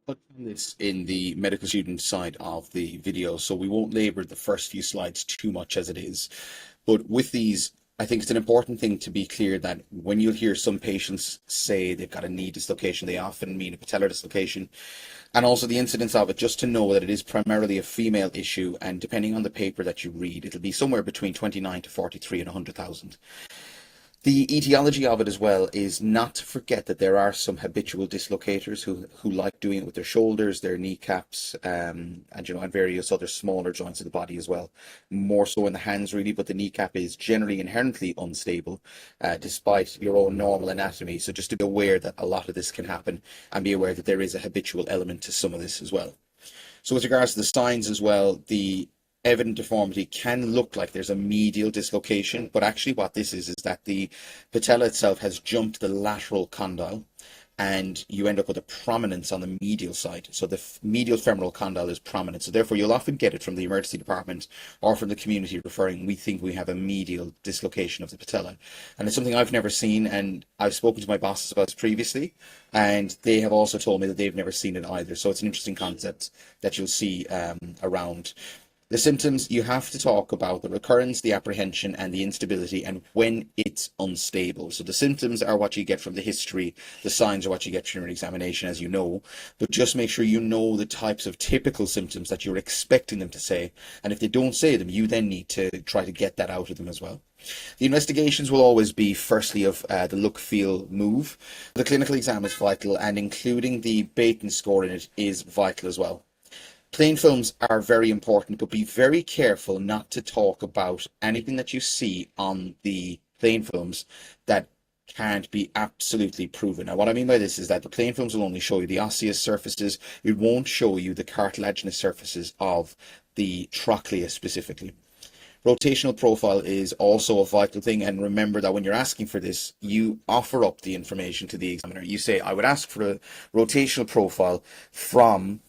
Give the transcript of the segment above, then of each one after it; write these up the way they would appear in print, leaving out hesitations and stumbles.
Touch on this in the medical student side of the video, so we won't labor the first few slides too much as it is. But with these, I think it's an important thing to be clear that when you hear some patients say they've got a knee dislocation, they often mean a patellar dislocation, and also the incidence of it, just to know that it is primarily a female issue, and depending on the paper that you read, it'll be somewhere between 29 to 43 and 100,000. The etiology of it as well is not to forget that there are some habitual dislocators who like doing it with their shoulders, their kneecaps, and various other smaller joints of the body as well. More so in the hands really, but the kneecap is generally inherently unstable, despite your own normal anatomy. So just to be aware that a lot of this can happen, and be aware that there is a habitual element to some of this as well. So with regards to the signs as well, the evident deformity can look like there's a medial dislocation, but actually what this is that the patella itself has jumped the lateral condyle, and you end up with a prominence on the medial side. So the medial femoral condyle is prominent. So therefore you'll often get it from the emergency department or from the community referring, we think we have a medial dislocation of the patella. And it's something I've never seen, and I've spoken to my bosses about this previously, and they have also told me that they've never seen it either. So it's an interesting concept that you'll see around. The symptoms, you have to talk about the recurrence, the apprehension, and the instability, and when it's unstable. So the symptoms are what you get from the history, the signs are what you get from your examination, as you know, but just make sure you know the types of typical symptoms that you're expecting them to say, and if they don't say them, you then need to try to get that out of them as well. The investigations will always be firstly of the look, feel, move. The clinical exam is vital, and including the Baton score in it is vital as well. Plain films are very important, but be very careful not to talk about anything that you see on the plain films that can't be absolutely proven. Now, what I mean by this is that the plain films will only show you the osseous surfaces. It won't show you the cartilaginous surfaces of the trochlea specifically. Rotational profile is also a vital thing, and remember that when you're asking for this, you offer up the information to the examiner. You say, I would ask for a rotational profile from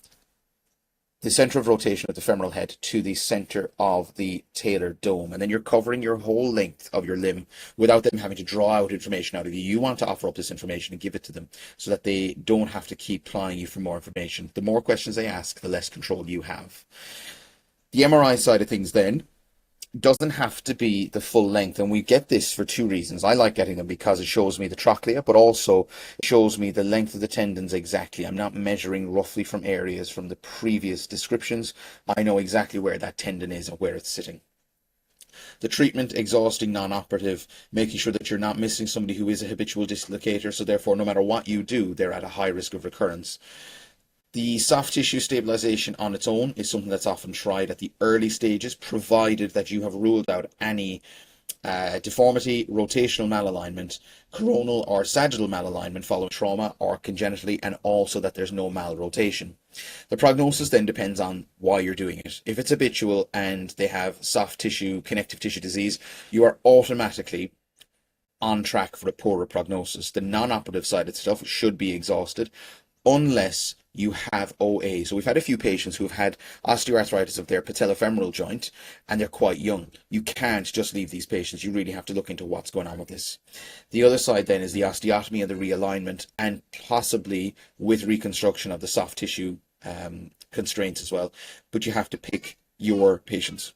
the center of rotation of the femoral head to the center of the talar dome, and then you're covering your whole length of your limb without them having to draw out information out of you. You want to offer up this information and give it to them so that they don't have to keep plying you for more information. The more questions they ask, the less control you have. The MRI side of things then doesn't have to be the full length, and we get this for two reasons. I like getting them because it shows me the trochlea, but also it shows me the length of the tendons exactly. I'm not measuring roughly from areas from the previous descriptions. I know exactly where that tendon is and where it's sitting. The treatment, exhausting, non-operative, making sure that you're not missing somebody who is a habitual dislocator, so therefore no matter what you do, they're at a high risk of recurrence. The soft tissue stabilization on its own is something that's often tried at the early stages, provided that you have ruled out any deformity, rotational malalignment, coronal or sagittal malalignment following trauma or congenitally, and also that there's no malrotation. The prognosis then depends on why you're doing it. If it's habitual and they have soft tissue, connective tissue disease, you are automatically on track for a poorer prognosis. The non-operative side of stuff should be exhausted unless you have OA. So we've had a few patients who have had osteoarthritis of their patellofemoral joint and they're quite young. You can't just leave these patients. You really have to look into what's going on with this. The other side then is the osteotomy and the realignment, and possibly with reconstruction of the soft tissue constraints as well. But you have to pick your patients.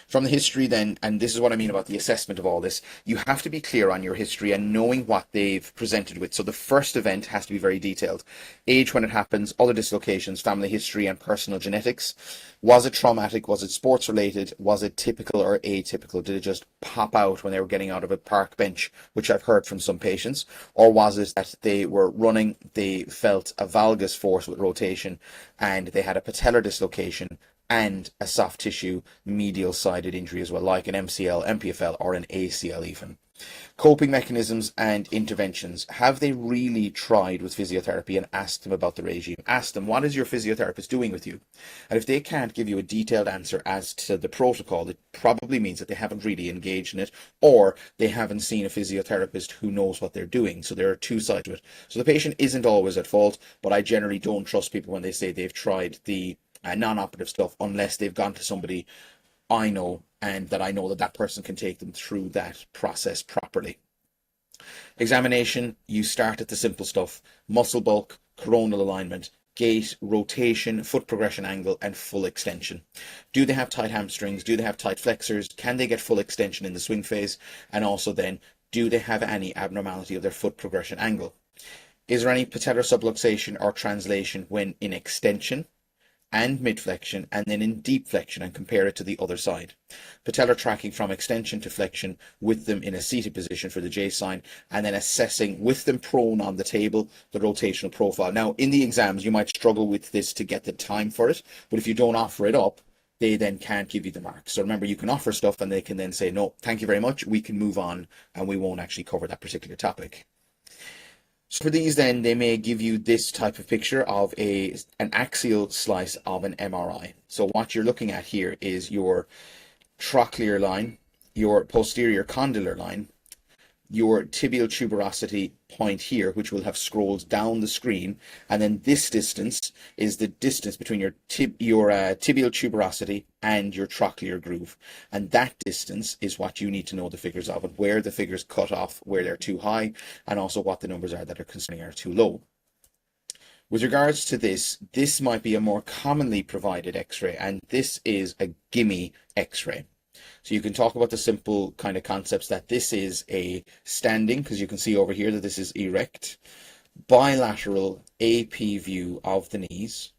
From the history then, and this is what I mean about the assessment of all this, you have to be clear on your history and knowing what they've presented with. So the first event has to be very detailed. Age when it happens, other dislocations, family history and personal genetics. Was it traumatic? Was it sports related? Was it typical or atypical? Did it just pop out when they were getting out of a park bench, which I've heard from some patients? Or was it that they were running, they felt a valgus force with rotation, and they had a patellar dislocation and a soft tissue medial sided injury as well, like an MCL, MPFL, or an ACL even. Coping mechanisms and interventions. Have they really tried with physiotherapy and asked them about the regime? Ask them, what is your physiotherapist doing with you? And if they can't give you a detailed answer as to the protocol, it probably means that they haven't really engaged in it, or they haven't seen a physiotherapist who knows what they're doing. So there are two sides to it. So the patient isn't always at fault, but I generally don't trust people when they say they've tried the non-operative stuff unless they've gone to somebody I know and that I know that that person can take them through that process properly. Examination, you start at the simple stuff: muscle bulk, coronal alignment, gait, rotation, foot progression angle, and full extension. Do they have tight hamstrings? Do they have tight flexors? Can they get full extension in the swing phase? And also then, do they have any abnormality of their foot progression angle? Is there any patellar subluxation or translation when in extension and mid-flexion, and then in deep flexion, and compare it to the other side? Patellar tracking from extension to flexion with them in a seated position for the J sign, and then assessing with them prone on the table the rotational profile. Now, in the exams, you might struggle with this to get the time for it, but if you don't offer it up, they then can't give you the mark. So remember, you can offer stuff and they can then say, no, thank you very much, we can move on, and we won't actually cover that particular topic. So for these then, they may give you this type of picture of an axial slice of an MRI. So what you're looking at here is your trochlear line, your posterior condylar line, your tibial tuberosity point here, which will have scrolled down the screen, and then this distance is the distance between your tibial tuberosity and your trochlear groove, and that distance is what you need to know the figures of, and where the figures cut off, where they're too high, and also what the numbers are that are concerning are too low. With regards to this might be a more commonly provided x-ray, and this is a gimme x-ray. So you can talk about the simple kind of concepts that this is a standing, because you can see over here that this is erect, bilateral AP view of the knees,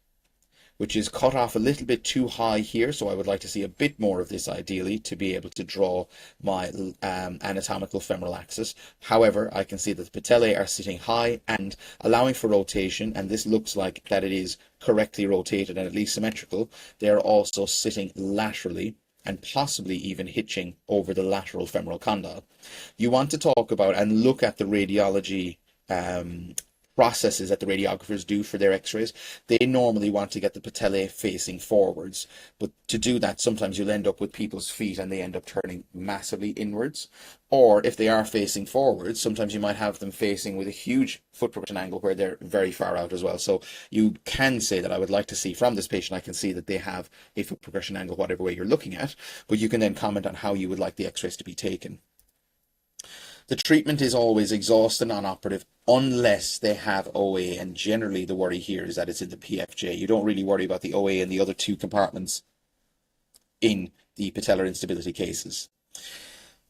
which is cut off a little bit too high here. So I would like to see a bit more of this ideally to be able to draw my anatomical femoral axis. However, I can see that the patellae are sitting high and allowing for rotation, and this looks like that it is correctly rotated and at least symmetrical. They are also sitting laterally and possibly even hitching over the lateral femoral condyle. You want to talk about and look at the radiology processes that the radiographers do for their x-rays. They normally want to get the patellae facing forwards, but to do that, sometimes you'll end up with people's feet and they end up turning massively inwards. Or if they are facing forwards, sometimes you might have them facing with a huge foot progression angle where they're very far out as well. So you can say that I would like to see from this patient, I can see that they have a foot progression angle, whatever way you're looking at, but you can then comment on how you would like the x-rays to be taken. The treatment is always exhaust and non-operative unless they have OA, and generally the worry here is that it's in the PFJ. You don't really worry about the OA and the other two compartments in the patellar instability cases.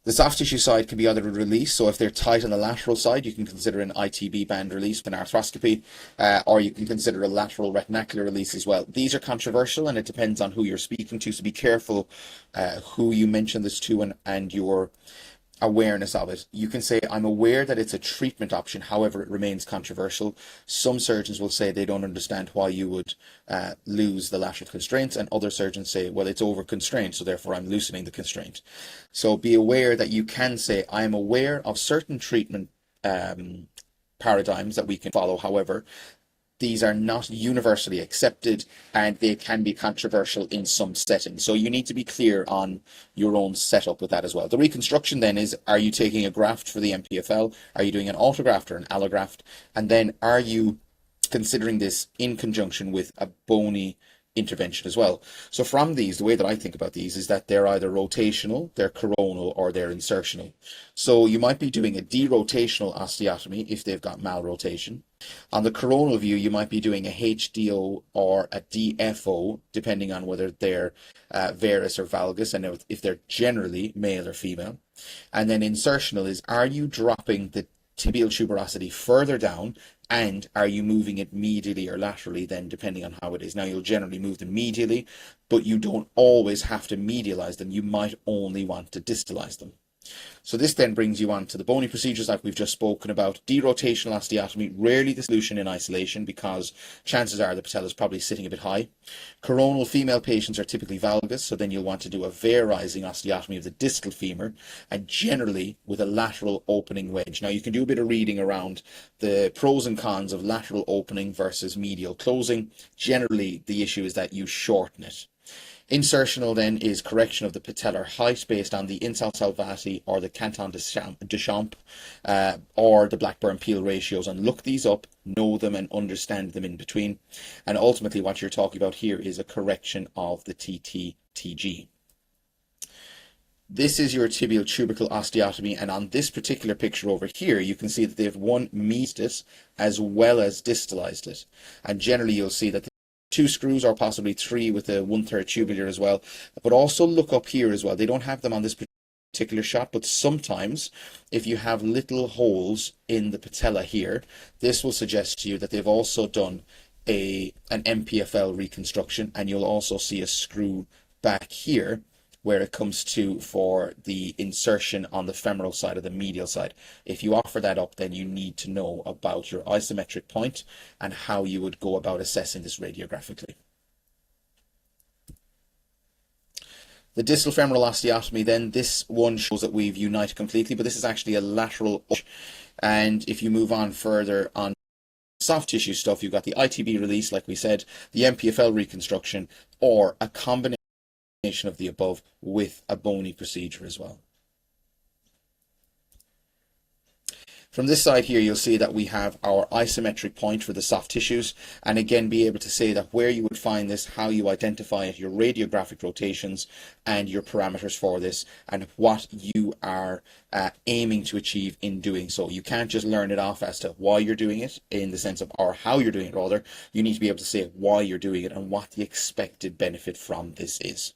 The soft tissue side can be either a release, so if they're tight on the lateral side, you can consider an ITB band release with an arthroscopy, or you can consider a lateral retinacular release as well. These are controversial and it depends on who you're speaking to, so be careful who you mention this to and your awareness of it. You can say, I'm aware that it's a treatment option, however it remains controversial. Some surgeons will say they don't understand why you would lose the lateral constraints, and other surgeons say, well, it's over constrained, so therefore I'm loosening the constraint. So be aware that you can say, I am aware of certain treatment paradigms that we can follow. However, these are not universally accepted and they can be controversial in some settings. So you need to be clear on your own setup with that as well. The reconstruction then is, are you taking a graft for the MPFL? Are you doing an autograft or an allograft? And then are you considering this in conjunction with a bony intervention as well? So from these, the way that I think about these is that they're either rotational, they're coronal, or they're insertional. So you might be doing a derotational osteotomy if they've got malrotation. On the coronal view, you might be doing a HDO or a DFO, depending on whether they're varus or valgus, and if they're generally male or female. And then insertional is, are you dropping the tibial tuberosity further down, and are you moving it medially or laterally then, depending on how it is. Now, you'll generally move them medially, but you don't always have to medialize them. You might only want to distalize them. So this then brings you on to the bony procedures like we've just spoken about. Derotational osteotomy, rarely the solution in isolation because chances are the patella is probably sitting a bit high. Coronal female patients are typically valgus, so then you'll want to do a varising osteotomy of the distal femur, and generally with a lateral opening wedge. Now you can do a bit of reading around the pros and cons of lateral opening versus medial closing. Generally the issue is that you shorten it. Insertional then is correction of the patellar height based on the insal salvati or the Canton de Champ or the Blackburn-Peel ratios, and look these up, know them and understand them in between. And ultimately what you're talking about here is a correction of the TT-TG. This is your tibial tubercle osteotomy, and on this particular picture over here, you can see that they've one medialized it as well as distalized it. And generally you'll see that two screws or possibly three with a 1/3 tubular as well. But also look up here as well. They don't have them on this particular shot, but sometimes if you have little holes in the patella here, this will suggest to you that they've also done an MPFL reconstruction, and you'll also see a screw back here where it comes to for the insertion on the femoral side of the medial side. If you offer that up, then you need to know about your isometric point and how you would go about assessing this radiographically. The distal femoral osteotomy, then, this one shows that we've united completely, but this is actually a lateral. And if you move on further on soft tissue stuff, you've got the ITB release, like we said, the MPFL reconstruction, or a combination of the above with a bony procedure as well. From this side here, you'll see that we have our isometric point for the soft tissues, and again be able to say that where you would find this, how you identify it, your radiographic rotations and your parameters for this, and what you are aiming to achieve in doing so. You can't just learn it off as to why you're doing it in the sense of, or how you're doing it rather. You need to be able to say why you're doing it and what the expected benefit from this is.